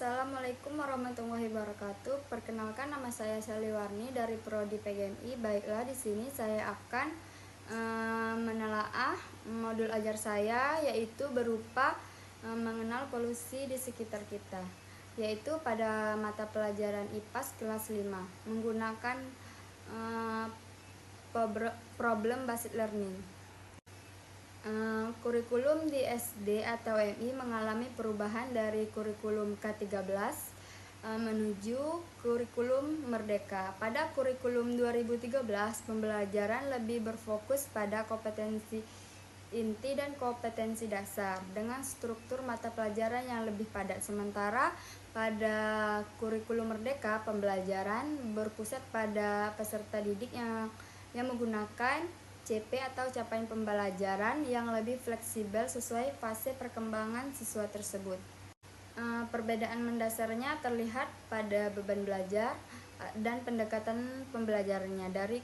Assalamualaikum warahmatullahi wabarakatuh. Perkenalkan, nama saya Seliwarni dari Prodi PGMI. Baiklah, di sini saya akan menelaah modul ajar saya, yaitu berupa mengenal polusi di sekitar kita, yaitu pada mata pelajaran IPAS kelas 5 menggunakan problem based learning. Kurikulum di SD atau MI mengalami perubahan dari kurikulum K13 menuju kurikulum Merdeka. Pada kurikulum 2013, pembelajaran lebih berfokus pada kompetensi inti dan kompetensi dasar dengan struktur mata pelajaran yang lebih padat. Sementara pada kurikulum Merdeka, pembelajaran berpusat pada peserta didik yang menggunakan CP atau capaian pembelajaran yang lebih fleksibel sesuai fase perkembangan siswa tersebut. Perbedaan mendasarnya terlihat pada beban belajar dan pendekatan pembelajarannya. Dari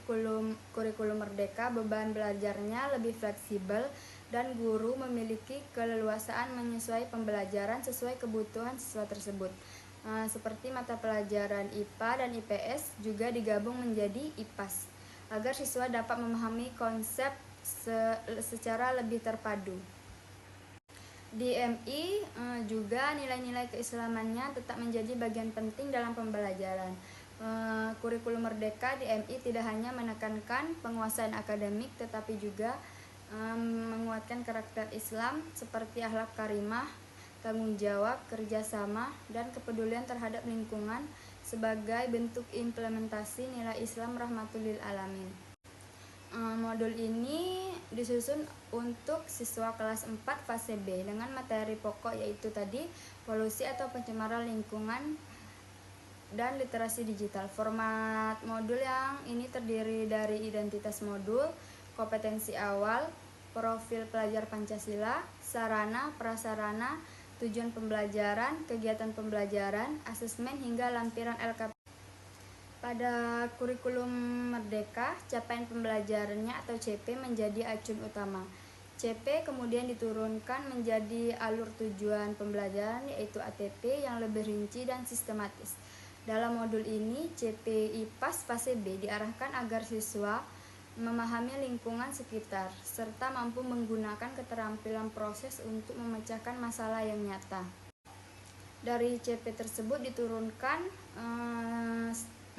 kurikulum Merdeka, beban belajarnya lebih fleksibel dan guru memiliki keleluasaan menyesuaikan pembelajaran sesuai kebutuhan siswa tersebut. Seperti mata pelajaran IPA dan IPS juga digabung menjadi IPAS agar siswa dapat memahami konsep secara lebih terpadu. Di MI juga nilai-nilai keislamannya tetap menjadi bagian penting dalam pembelajaran. Kurikulum Merdeka di MI tidak hanya menekankan penguasaan akademik, tetapi juga menguatkan karakter Islam seperti akhlak karimah, tanggung jawab, kerjasama, dan kepedulian terhadap lingkungan sebagai bentuk implementasi nilai Islam rahmatul lil alamin. Modul ini disusun untuk siswa kelas 4 fase B dengan materi pokok yaitu tadi polusi atau pencemaran lingkungan dan literasi digital. Format modul yang ini terdiri dari identitas modul, kompetensi awal, profil pelajar Pancasila, sarana, prasarana, tujuan pembelajaran, kegiatan pembelajaran, asesmen hingga lampiran LKP. Pada kurikulum Merdeka, capaian pembelajarannya atau CP menjadi acuan utama. CP kemudian diturunkan menjadi alur tujuan pembelajaran yaitu ATP yang lebih rinci dan sistematis. Dalam modul ini, CP IPAS fase B diarahkan agar siswa memahami lingkungan sekitar serta mampu menggunakan keterampilan proses untuk memecahkan masalah yang nyata. Dari CP tersebut diturunkan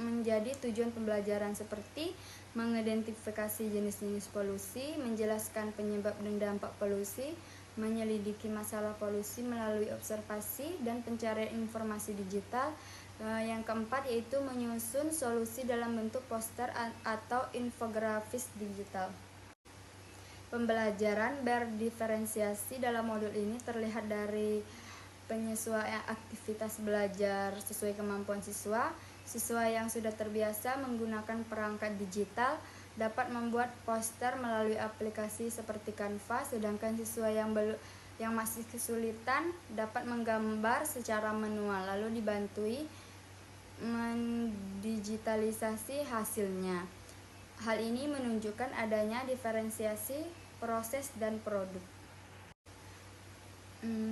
menjadi tujuan pembelajaran seperti mengidentifikasi jenis-jenis polusi, menjelaskan penyebab dan dampak polusi, menyelidiki masalah polusi melalui observasi dan pencarian informasi digital. Yang keempat yaitu menyusun solusi dalam bentuk poster atau infografis digital. Pembelajaran berdiferensiasi dalam modul ini terlihat dari penyesuaian aktivitas belajar sesuai kemampuan siswa. Siswa yang sudah terbiasa menggunakan perangkat digital dapat membuat poster melalui aplikasi seperti Canva, sedangkan siswa yang masih kesulitan dapat menggambar secara manual lalu dibantui mendigitalisasi hasilnya. Hal ini menunjukkan adanya diferensiasi proses dan produk.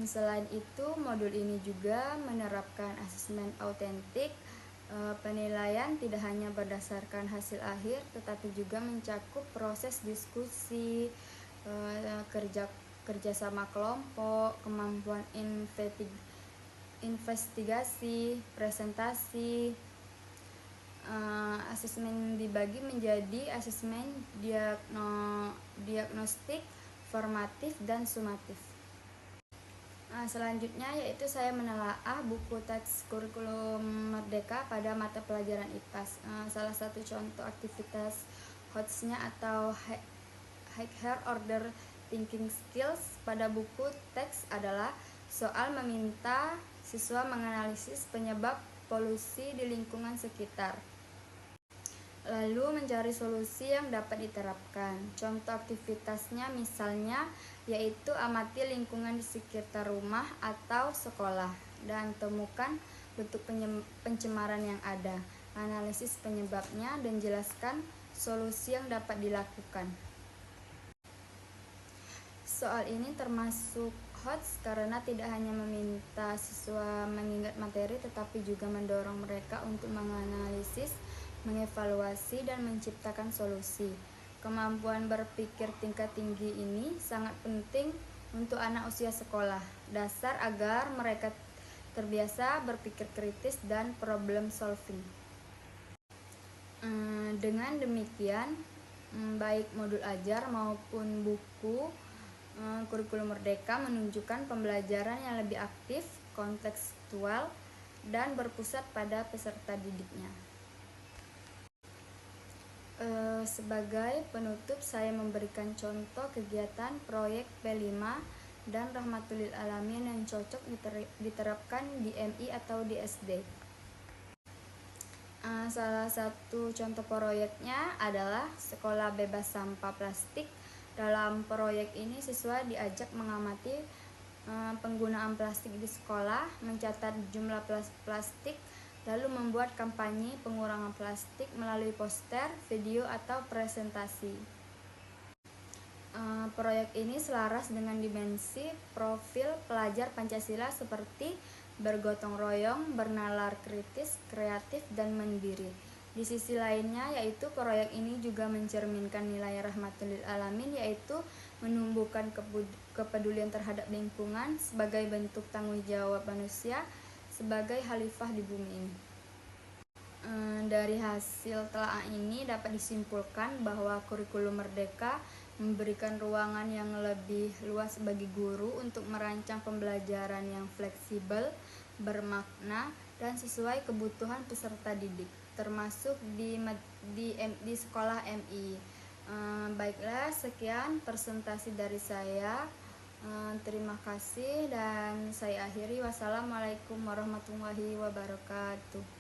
Selain itu, modul ini juga menerapkan asesmen autentik. Penilaian tidak hanya berdasarkan hasil akhir, tetapi juga mencakup proses diskusi, kerjasama kelompok, kemampuan investigasi, presentasi. Asesmen dibagi menjadi asesmen diagnostik, formatif, dan sumatif. Selanjutnya yaitu saya menelaah buku teks kurikulum Merdeka pada mata pelajaran IPAS. Salah satu contoh aktivitas HOTS-nya atau Higher Order Thinking Skills pada buku teks adalah soal meminta siswa menganalisis penyebab polusi di lingkungan sekitar, lalu mencari solusi yang dapat diterapkan. Contoh aktivitasnya misalnya yaitu amati lingkungan di sekitar rumah atau sekolah dan temukan bentuk pencemaran yang ada, analisis penyebabnya, dan jelaskan solusi yang dapat dilakukan. Soal ini termasuk HOTS karena tidak hanya meminta siswa mengingat materi tetapi juga mendorong mereka untuk menganalisis, mengevaluasi, dan menciptakan solusi. Kemampuan berpikir tingkat tinggi ini sangat penting untuk anak usia sekolah dasar agar mereka terbiasa berpikir kritis dan problem solving. Dengan demikian, baik modul ajar maupun buku kurikulum Merdeka menunjukkan pembelajaran yang lebih aktif, kontekstual, dan berpusat pada peserta didiknya. Sebagai penutup, saya memberikan contoh kegiatan proyek P5 dan Rahmatul Lil Alamin yang cocok diterapkan di MI atau di SD. Salah satu contoh proyeknya adalah Sekolah Bebas Sampah Plastik. Dalam proyek ini siswa diajak mengamati penggunaan plastik di sekolah, mencatat jumlah plastik, lalu membuat kampanye pengurangan plastik melalui poster, video, atau presentasi. Proyek ini selaras dengan dimensi profil pelajar Pancasila seperti bergotong royong, bernalar kritis, kreatif, dan mandiri. Di sisi lainnya, yaitu proyek ini juga mencerminkan nilai Rahmatul Lil Alamin, yaitu menumbuhkan kepedulian terhadap lingkungan sebagai bentuk tanggung jawab manusia sebagai khalifah di bumi ini. Dari hasil telaah ini dapat disimpulkan bahwa kurikulum Merdeka memberikan ruangan yang lebih luas bagi guru untuk merancang pembelajaran yang fleksibel, bermakna, dan sesuai kebutuhan peserta didik, termasuk di sekolah MI. Baiklah, sekian presentasi dari saya. Terima kasih dan saya akhiri. Wassalamualaikum warahmatullahi wabarakatuh.